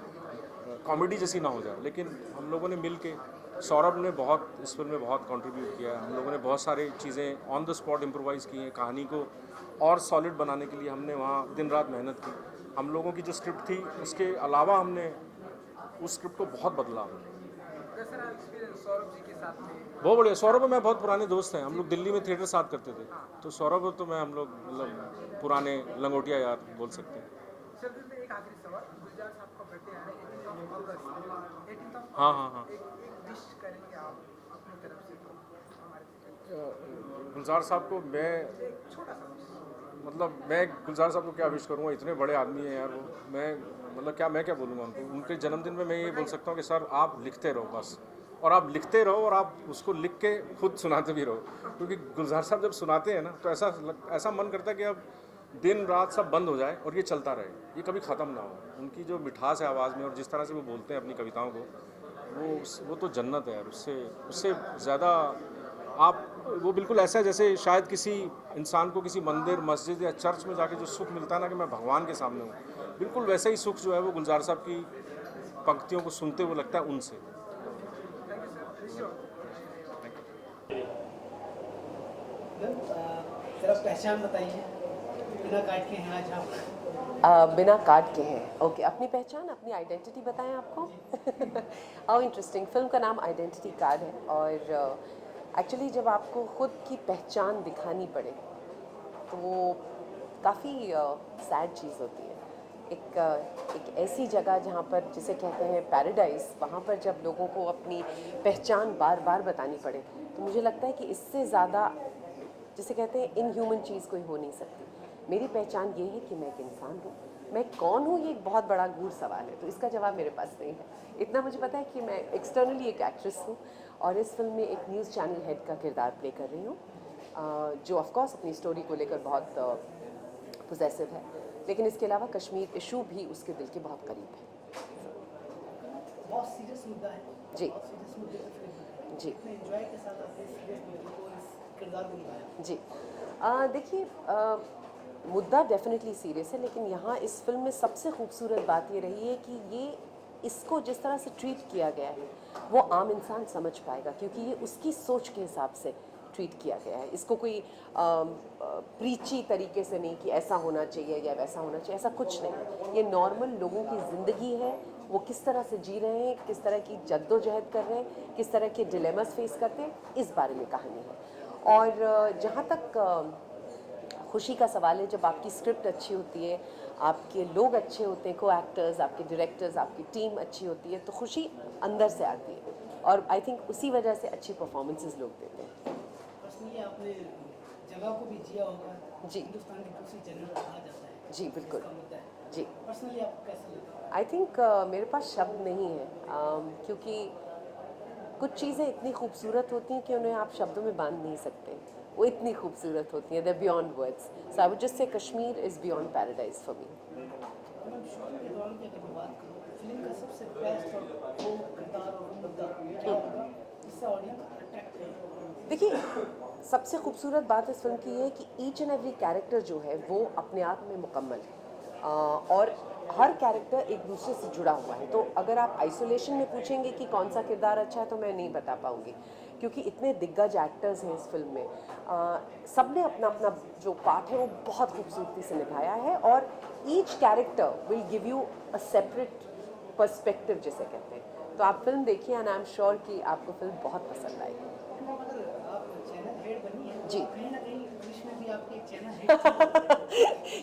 कॉमेडी जैसी ना हो जाए। लेकिन हम लोगों ने मिल के, सौरभ ने बहुत इस फिल्म में बहुत कंट्रीब्यूट किया है। हम लोगों ने बहुत सारी चीज़ें ऑन द स्पॉट इम्प्रोवाइज़ की हैं। कहानी को और सॉलिड बनाने के लिए हमने वहाँ दिन रात मेहनत की। हम लोगों की जो स्क्रिप्ट थी, उसके अलावा हमने उस स्क्रिप्ट को बहुत बदला। सौरभ जी के साथ में बहुत बढ़िया। सौरभ और मैं बहुत पुराने दोस्त हैं। हम लोग दिल्ली में थिएटर साथ करते थे। तो सौरभ तो मैं, हम लोग मतलब पुराने लंगोटिया यार बोल सकते हैं। चलते थे एक आखिरी सवाल, गुलजार साहब का बर्थडे आ रहा है 18 अगस्त। हाँ। एक विश करेंगे आप अपनी तरफ से तो हमारे गुलजार साहब को मैं, एक छोटा सा विश। मतलब मैं गुलजार साहब को क्या विश करूँगा, इतने बड़े आदमी हैं यार वो। मैं क्या बोलूँगा उनको। उनके जन्मदिन में मैं ये बोल सकता हूँ कि सर आप लिखते रहो बस, और आप लिखते रहो, और आप उसको लिख के खुद सुनाते भी रहो। क्योंकि गुलजार साहब जब सुनाते हैं ना, तो ऐसा मन करता है कि अब दिन रात सब बंद हो जाए और ये चलता रहे, ये कभी ख़त्म ना हो। उनकी जो मिठास है आवाज़ में, और जिस तरह से वो बोलते हैं अपनी कविताओं को, वो तो जन्नत है यार। उससे ज़्यादा वो बिल्कुल ऐसा है जैसे शायद किसी इंसान को किसी मंदिर, मस्जिद या चर्च में जाके जो सुख मिलता है ना, कि मैं भगवान के सामने हूँ, बिल्कुल वैसा ही सुख जो है वो गुलजार साहब की पंक्तियों को सुनते हुए लगता है उनसे। जरा पहचान बताइए, बिना काट के हैं आज आप? बिना कार्ड के हैं। ओके, अपनी पहचान, अपनी आइडेंटिटी बताएं आपको। How interesting. फिल्म का नाम आइडेंटिटी कार्ड है, और एक्चुअली जब आपको खुद की पहचान दिखानी पड़े तो वो काफ़ी सैड चीज़ होती है। एक ऐसी जगह जहाँ पर, जिसे कहते हैं पैराडाइज, वहाँ पर जब लोगों को अपनी पहचान बार बार बतानी पड़े, तो मुझे लगता है कि इससे ज़्यादा, जिसे कहते हैं इनह्यूमन चीज़ कोई हो नहीं सकती। मेरी पहचान ये है कि मैं एक इंसान हूँ। मैं कौन हूँ, ये एक बहुत बड़ा गूढ़ सवाल है, तो इसका जवाब मेरे पास नहीं है। इतना मुझे पता है कि मैं एक्सटर्नली एक एक्ट्रेस हूँ, और इस फिल्म में एक न्यूज़ चैनल हेड का किरदार प्ले कर रही हूँ, जो ऑफकोर्स अपनी स्टोरी को लेकर बहुत पोजेसिव है, लेकिन इसके अलावा कश्मीर इशू भी उसके दिल के बहुत करीब है। बहुत सीरियस मुद्दा है जी सीरियस मुद्दे पे फिल्म है। जी इतने एंजॉय के साथ आपने सीरियस मुद्दे को, इस किरदार को निभाया। जी। देखिए, मुद्दा डेफिनेटली सीरियस है, लेकिन यहाँ इस फिल्म में सबसे खूबसूरत बात ये रही है कि इसको जिस तरह से ट्रीट किया गया है वो आम इंसान समझ पाएगा, क्योंकि ये उसकी सोच के हिसाब से ट्रीट किया गया है। इसको कोई प्रीची तरीके से नहीं कि ऐसा होना चाहिए या वैसा होना चाहिए, ऐसा कुछ नहीं। ये नॉर्मल लोगों की ज़िंदगी है, वो किस तरह से जी रहे हैं, किस तरह की जद्दोजहद कर रहे हैं, किस तरह के डिलेमास फेस करते हैं, इस बारे में कहानी है। और जहाँ तक खुशी का सवाल है, जब आपकी स्क्रिप्ट अच्छी होती है, आपके लोग अच्छे होते हैं, को एक्टर्स, आपके डायरेक्टर्स, आपकी टीम अच्छी होती है, तो खुशी अंदर से आती है, और आई थिंक उसी वजह से अच्छी परफॉर्मेंसेस लोग देते हैं। पर्सनली आपने जगह को भी जिया होगा। जी। हिंदुस्तान की दूसरी जन्नत कहा जाता है। जी बिल्कुल। इसका मुद्दा है। जी। पर्सनली आपको कैसा लगता है? आई थिंक मेरे पास शब्द नहीं है, क्योंकि कुछ चीज़ें इतनी खूबसूरत होती हैं कि उन्हें आप शब्दों में बांध नहीं सकते। वो इतनी खूबसूरत होती हैं, they beyond words. So I would just say Kashmir is beyond paradise for me. मैं शूटिंग के दौरान की अगर बात करूँ, फिल्म का सबसे बेस्ट और वो किरदार और मुद्दा क्या होगा जिससे ऑडियंस अट्रैक्ट करेगा? देखिए, सबसे खूबसूरत बात इस फिल्म की है कि ईच एंड एवरी कैरेक्टर जो है वो अपने आप में मुकम्मल है। और हर कैरेक्टर एक दूसरे से जुड़ा हुआ है। तो अगर आप आइसोलेशन में पूछेंगे कि कौन सा किरदार अच्छा है तो मैं नहीं बता पाऊँगी, क्योंकि इतने दिग्गज एक्टर्स हैं इस फिल्म में। सब ने अपना अपना जो पार्ट है वो बहुत खूबसूरती से निभाया है, और each character will give you a separate perspective जिसे कहते हैं। तो आप फिल्म देखिए एंड आई एम श्योर कि आपको फिल्म बहुत पसंद आएगी। जी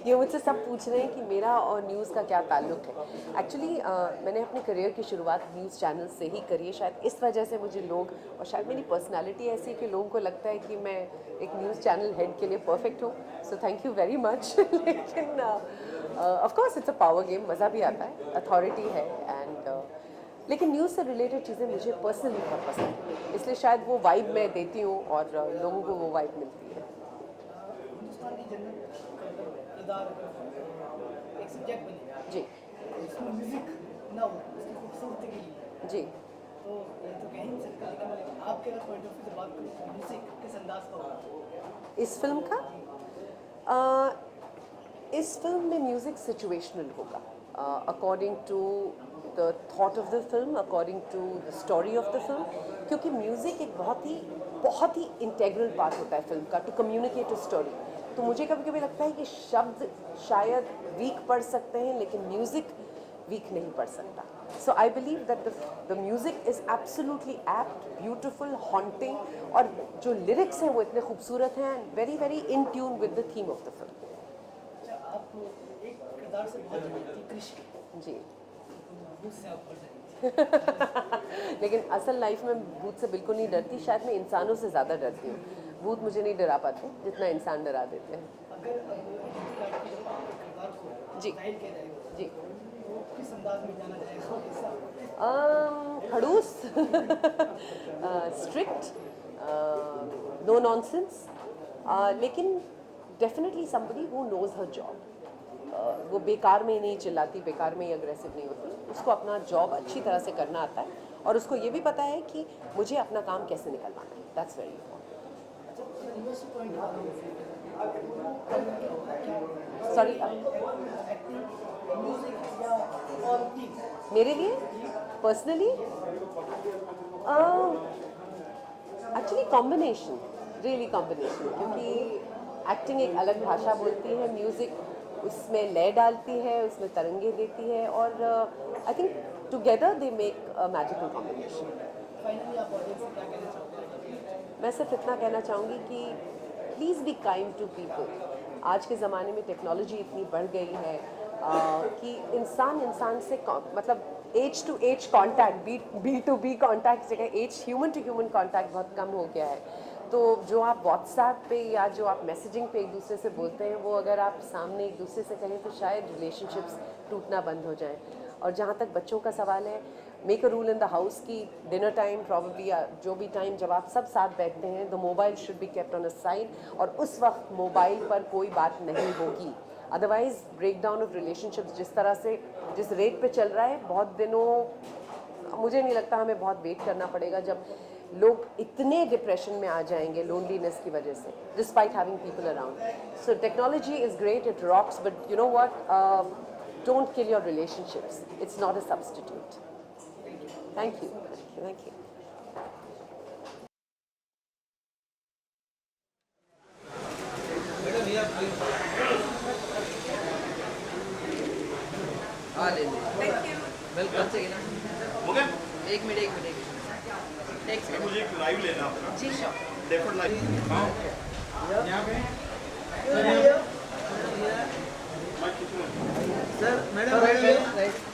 ये मुझसे सब पूछ रहे हैं कि मेरा और न्यूज़ का क्या ताल्लुक है। एक्चुअली मैंने अपने करियर की शुरुआत न्यूज़ चैनल से ही करी है। शायद इस वजह से मुझे लोग, और शायद मेरी पर्सनालिटी ऐसी है कि लोगों को लगता है कि मैं एक न्यूज़ चैनल हेड के लिए परफेक्ट हूँ। So thank you very much. लेकिन of course it's a power game, मज़ा भी आता है, अथॉरिटी है एंड लेकिन न्यूज़ से रिलेटेड चीज़ें मुझे पर्सनली बहुत पसंद है, इसलिए शायद वो वाइब मैं देती हूँ और लोगों को वो वाइब मिलती है। हिंदुस्तान की जन्नत किरदार एक सब्जेक्ट बने जी इसमें म्यूजिक ना हो उसकी खूबसूरती के लिए, जी तो ये तो कह नहीं सकते, लेकिन आपके अगर पॉइंट ऑफ व्यू से बात करूँ तो म्यूजिक किस अंदाज का होगा इस फिल्म का? इस फिल्म में म्यूज़िक सिचुएशनल होगा, according to the thought of the film, according to the story of the film, क्योंकि म्यूज़िक एक बहुत ही इंटेग्रल पार्ट होता है फिल्म का टू कम्युनिकेट अ स्टोरी। तो मुझे कभी कभी लगता है कि शब्द शायद वीक पढ़ सकते हैं लेकिन म्यूज़िक वीक नहीं पढ़ सकता। So I believe that the music is absolutely apt, beautiful, haunting, और जो लिरिक्स हैं वो इतने खूबसूरत हैं and very very in tune with the theme of the film. अच्छा, आप एक किरदार से बहुत डरती थी, कृष्ण, जी भूत से आप डर रही थी। लेकिन असल लाइफ में भूत से बिल्कुल नहीं डरती, शायद मैं इंसानों से ज़्यादा डरती हूँ। भूत मुझे नहीं डरा पाते जितना इंसान डरा देते हैं। अगर किरदार को जी जाहिर किया जाएगा जी तो किस अंदाज में जाना जाएगा? खड़ूस, स्ट्रिक्ट, नो नॉनसेंस, लेकिन definitely somebody who knows her job. वो बेकार में ही नहीं चिल्लाती, बेकार में ही अग्रेसिव नहीं होती, उसको अपना जॉब अच्छी तरह से करना आता है और उसको ये भी पता है कि मुझे अपना काम कैसे निकलवाना है। That's very important. सॉरी, मेरे लिए personally actually combination, really combination, क्योंकि एक्टिंग एक अलग भाषा बोलती है, म्यूज़िक उसमें लय डालती है, उसमें तरंगे देती है, और I think together they make a magical combination. मैं सिर्फ इतना कहना चाहूँगी कि please be kind to people. आज के ज़माने में टेक्नोलॉजी इतनी बढ़ गई है कि इंसान से मतलब edge to edge contact, B to B contact जगह edge human to human contact बहुत कम हो गया है। तो जो आप व्हाट्सएप पे या जो आप मैसेजिंग पे एक दूसरे से बोलते हैं, वो अगर आप सामने एक दूसरे से कहें तो शायद रिलेशनशिप्स टूटना बंद हो जाएं। और जहाँ तक बच्चों का सवाल है, make a rule in the house की डिनर टाइम प्रॉब्ली या जो भी टाइम जब आप सब साथ बैठते हैं, the mobile should be kept on a side, और उस वक्त मोबाइल पर कोई बात नहीं होगी। Otherwise break down of relationships जिस रेट पे चल रहा है, बहुत दिनों मुझे नहीं लगता हमें बहुत वेट करना पड़ेगा जब लोग इतने डिप्रेशन में आ जाएंगे लोनलीनेस की वजह से, despite having people around. So technology is great, it rocks, but you know what, don't kill your relationships, it's not a substitute. Thank you, thank you. Welcome से एक मिनट मुझे एक लाइव लेना अपना जी sure. Deferred live sir madam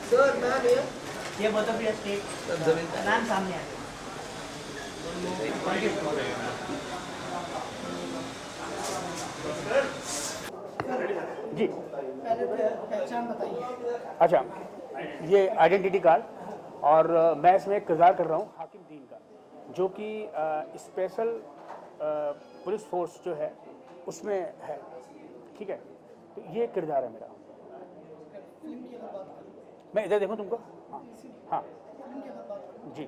sir ma'am ये both of your state ma'am सामने आ जी। पहले पहचान बताइए। अच्छा, ये आइडेंटिटी कार्ड, और मैं इसमें एक किरदार कर रहा हूँ हाकिम दीन का, जो कि स्पेशल पुलिस फोर्स जो है उसमें है, ठीक है। तो ये किरदार है मेरा। मैं इधर देखूँ तुमको? हाँ हाँ जी।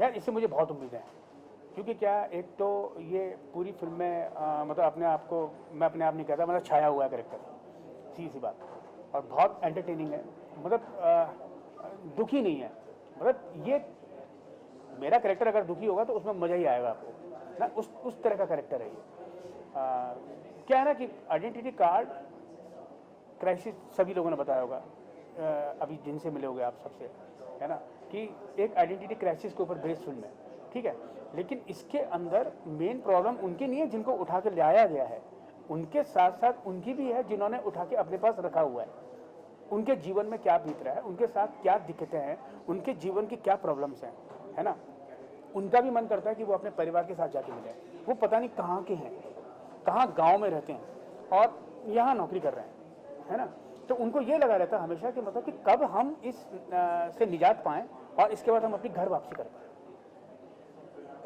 यार इससे मुझे बहुत उम्मीद है, क्योंकि क्या एक तो ये पूरी फिल्म में मतलब अपने आप को, मैं अपने आप नहीं कहता, मतलब छाया हुआ है कैरेक्टर, सी सी बात, और बहुत एंटरटेनिंग है, मतलब दुखी नहीं है, मतलब ये मेरा कैरेक्टर अगर दुखी होगा तो उसमें मज़ा ही आएगा आपको ना, उस तरह का कैरेक्टर है ये। क्या है ना कि आइडेंटिटी कार्ड क्राइसिस सभी लोगों ने बताया होगा, अभी जिनसे मिले होंगे आप सबसे, है ना, कि एक आइडेंटिटी क्राइसिस के ऊपर बेस्ड फिल्म है, ठीक है, लेकिन इसके अंदर मेन प्रॉब्लम उनकी नहीं है जिनको उठा के लाया गया है, उनके साथ साथ उनकी भी है जिन्होंने उठा के अपने पास रखा हुआ है। उनके जीवन में क्या बीत रहा है, उनके साथ क्या दिक्कतें हैं, उनके जीवन की क्या प्रॉब्लम्स हैं, है ना। उनका भी मन करता है कि वो अपने परिवार के साथ जाके मिले, वो पता नहीं कहाँ के हैं, कहाँ गांव में रहते हैं और यहाँ नौकरी कर रहे हैं, है ना। तो उनको ये लगा रहता है हमेशा कि मतलब कि कब हम इस से निजात पाएँ और इसके बाद हम अपनी घर वापसी कर पाएँ।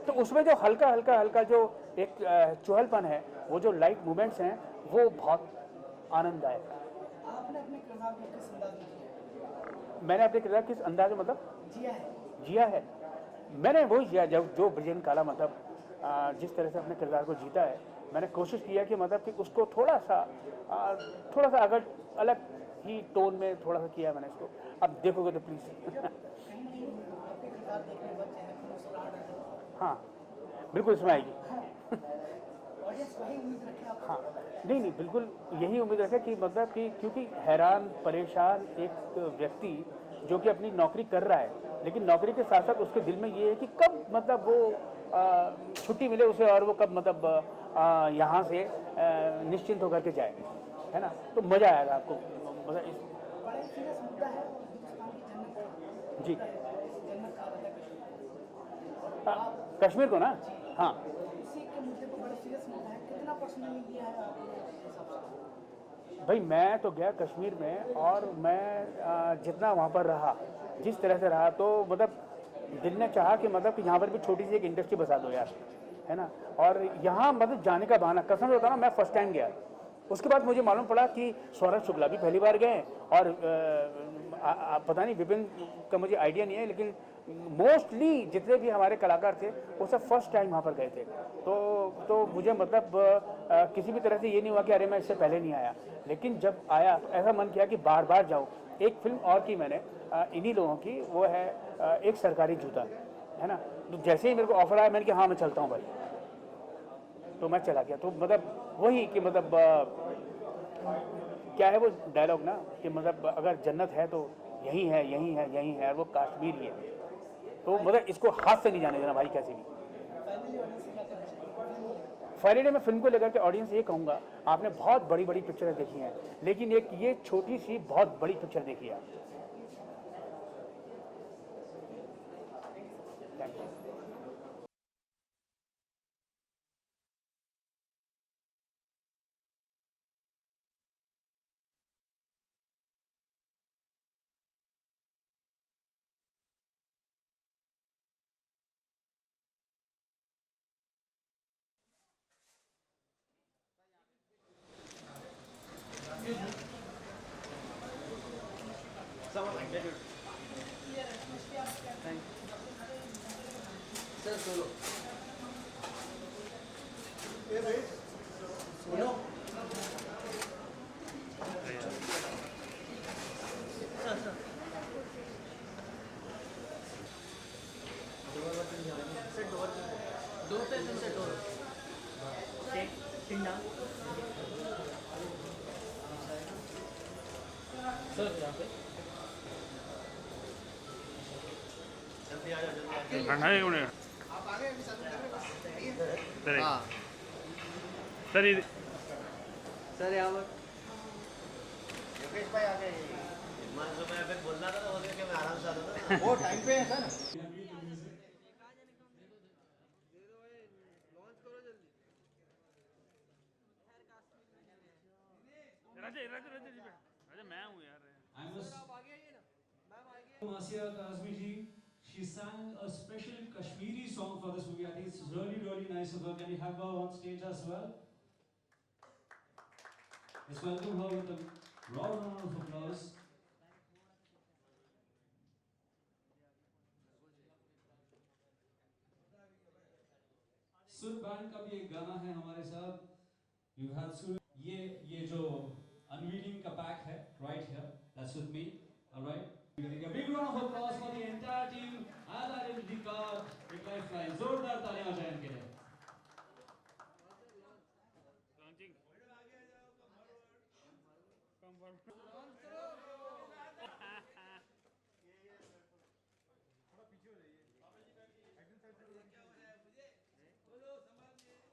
तो उसमें जो हल्का हल्का जो एक चुहलपन है, वो जो लाइट मूवमेंट्स हैं, वो बहुत आनंददायक है। आपने अपने किरदार को किस अंदाज में किया? मैंने अपने किरदार किस अंदाज में मतलब जिया है, मैंने वही जिया जो ब्रजेंद्र काला मतलब जिस तरह से अपने किरदार को जीता है, मैंने कोशिश किया कि मतलब कि उसको थोड़ा सा अगर अलग ही टोन में थोड़ा सा किया मैंने इसको। अब देखोगे तो प्लीज़ हाँ बिल्कुल इसमें आएगी। हाँ नहीं बिल्कुल यही उम्मीद रखे कि मतलब कि क्योंकि हैरान परेशान एक व्यक्ति जो कि अपनी नौकरी कर रहा है, लेकिन नौकरी के साथ साथ उसके दिल में ये है कि कब मतलब वो छुट्टी मिले उसे और वो कब मतलब यहाँ से निश्चिंत होकर के जाए, है ना। तो मज़ा आएगा आपको मतलब जी कश्मीर को ना। हाँ भाई मैं तो गया कश्मीर में और मैं जितना वहाँ पर रहा, जिस तरह से रहा, तो मतलब दिल ने चाहा कि मतलब कि यहाँ पर भी छोटी सी एक इंडस्ट्री बसा दो यार, है ना। और यहाँ मतलब जाने का बहाना, कसम से बताना मैं फर्स्ट टाइम गया, उसके बाद मुझे मालूम पड़ा कि सौरभ शुक्ला भी पहली बार गए और पता नहीं विपिन का मुझे आइडिया नहीं है, लेकिन मोस्टली जितने भी हमारे कलाकार थे वो सब फर्स्ट टाइम वहाँ पर गए थे। तो मुझे मतलब किसी भी तरह से ये नहीं हुआ कि अरे मैं इससे पहले नहीं आया, लेकिन जब आया तो ऐसा मन किया कि बार बार जाऊँ। एक फिल्म और की मैंने इन्हीं लोगों की, वो है एक सरकारी जूता, है ना। तो जैसे ही मेरे को ऑफर आया मैंने कहा हाँ मैं चलता हूँ भाई, तो मैं चला गया। तो मतलब वही कि मतलब क्या है वो डायलॉग ना कि मतलब अगर जन्नत है तो यही है यही है यही है, और वो कश्मीर ही है, तो मतलब इसको हाथ से नहीं जाने देना भाई कैसे भी। फाइनली मैं फिल्म को लेकर के ऑडियंस ये कहूँगा, आपने बहुत बड़ी बड़ी पिक्चरें देखी हैं, लेकिन एक ये छोटी सी बहुत बड़ी पिक्चर देखी है। Thank you. सर यहाँ पर योगेश भाई आ गए। मैं फिर बोलना था तो बोल के मैं आराम से आता था। वो टाइम पे है sir. Masia Kazmi ji, she sang a special Kashmiri song for this movie. I think it's really, really nice of her. Can we have her on stage as well? Let's welcome her with a round of applause. सुर band का भी एक गाना है हमारे साथ। You have सुर, ये जो अनवीलिंग का pack right here. That's with me. All right. A big round of applause for the entire team at Identity Card. Big Lifeline. जोरदार तालियां हो जाए इनके लिए.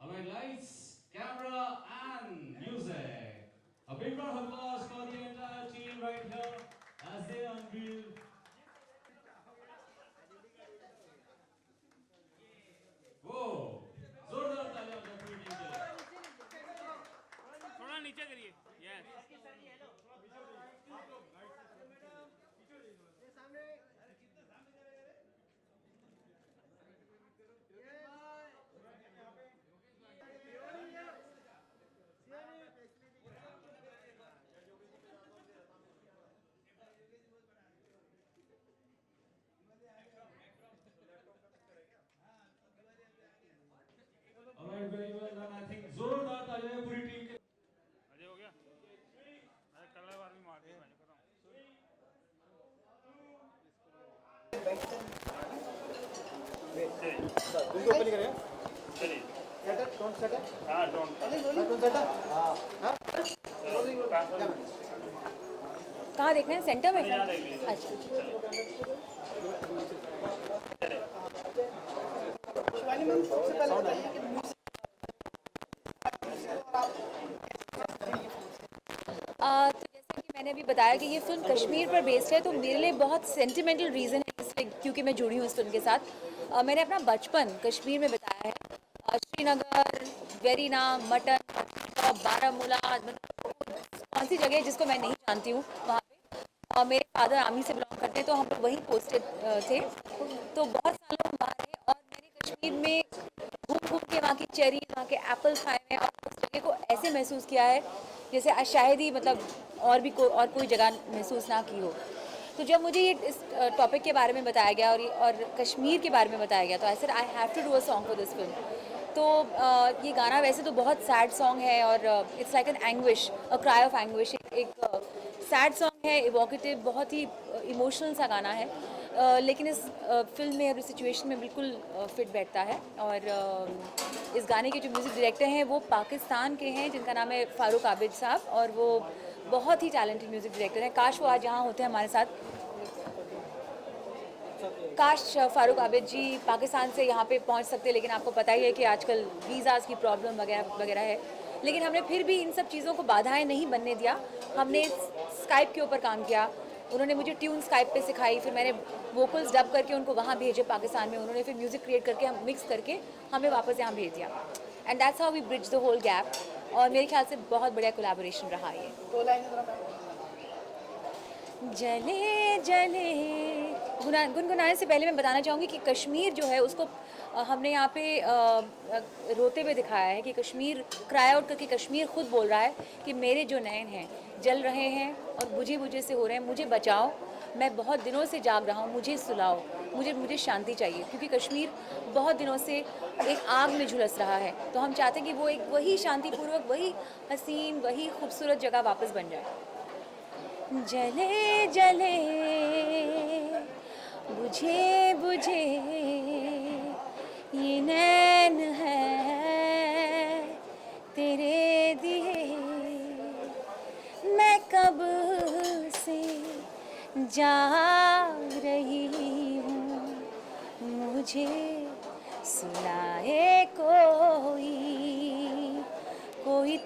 All right, lights, camera, and music. A big round of applause for the entire team right here as they unveil. Whoa! जोरदार तालियां हो पूरी टीम के लिए. थोड़ा नीचे करिए. Yes. All right, very well done. I think जोरदार तालियां पूरी टीम के. अजय हो गया. अरे कल बार भी मार दिया मैंने करा. तुमको ओपन करेगा चलिए सेट डोंट सेट हां डोंट सेट हां कहाँ देखना है सेंटर में? अच्छा शिवानी मैम सबसे पहले बताइए कि तो जैसे कि मैंने अभी बताया कि ये फिल्म कश्मीर पर बेस्ड है, तो मेरे लिए बहुत सेंटिमेंटल रीज़न है इसलिए क्योंकि मैं जुड़ी हूँ इस फिल्म के साथ. मैंने अपना बचपन कश्मीर में बताया है. श्रीनगर, वेरीना, मटन, बारामूला, कौन सी जगह है जिसको मैं नहीं जानती हूँ वहाँ पे. मेरे फादर आर्मी से बिलोंग करते हैं तो हम लोग वहीं पोस्टेड थे, तो बहुत सालों हम बाहर हैं और मैंने कश्मीर में घूम के वहाँ की चेरी, वहाँ के एप्पल खाए हैं और उस जगह को ऐसे महसूस किया है जैसे शायद ही मतलब और कोई जगह महसूस ना की हो. तो जब मुझे ये इस टॉपिक के बारे में बताया गया और कश्मीर के बारे में बताया गया तो I said I have to do a song for this film. तो ये गाना वैसे तो बहुत सैड सॉन्ग है और it's like an anguish, a cry of anguish. एक सैड सॉन्ग है, इवोकेटिव, बहुत ही इमोशनल सा गाना है, लेकिन इस फिल्म में और इस सिचुएशन में बिल्कुल फिट बैठता है. और इस गाने के जो म्यूज़िक डायरेक्टर हैं वो पाकिस्तान के हैं जिनका नाम है फारूक आबिद साहब, और वो बहुत ही टैलेंटेड म्यूज़िक डायरेक्टर हैं. काश वो आज यहाँ होते हैं हमारे साथ. काश फारूक आबिद जी पाकिस्तान से यहाँ पे पहुँच सकते, लेकिन आपको पता ही है कि आजकल वीज़ाज़ की प्रॉब्लम वगैरह है. लेकिन हमने फिर भी इन सब चीज़ों को बाधाएं नहीं बनने दिया. हमने स्काइप के ऊपर काम किया. उन्होंने मुझे ट्यून स्काइप पे सिखाई, फिर मैंने वोकल्स डब करके उनको वहाँ भेजे पाकिस्तान में. उन्होंने फिर म्यूज़िक क्रिएट करके हम मिक्स करके हमें वापस यहाँ भेज दिया. And that's how we bridge the whole gap. और मेरे ख्याल से बहुत बढ़िया कोलैबोरेशन रहा ये. जले जले गुनगुनाने से पहले मैं बताना चाहूँगी कि कश्मीर जो है उसको हमने यहाँ पे रोते हुए दिखाया है कि कश्मीर क्राई आउट करके कश्मीर खुद बोल रहा है कि मेरे जो नयन हैं जल रहे हैं और बुझे बुझे से हो रहे हैं, मुझे बचाओ, मैं बहुत दिनों से जाग रहा हूँ, मुझे सुलाओ, मुझे शांति चाहिए. क्योंकि कश्मीर बहुत दिनों से एक आग में झुलस रहा है, तो हम चाहते हैं कि वो एक वही शांतिपूर्वक, वही हसीन, वही खूबसूरत जगह वापस बन जाए. जले जले बुझे बुझे ये नैन है तेरे दिए, मैं कब से जाग रही हूँ, मुझे सुलाए कोई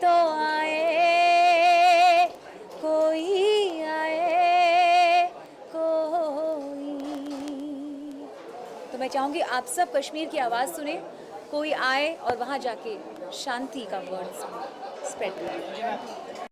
तो आए, कोई आए कोई. तो मैं चाहूँगी आप सब कश्मीर की आवाज़ सुने, कोई आए और वहाँ जाके शांति का वर्ड स्प्रेड करें.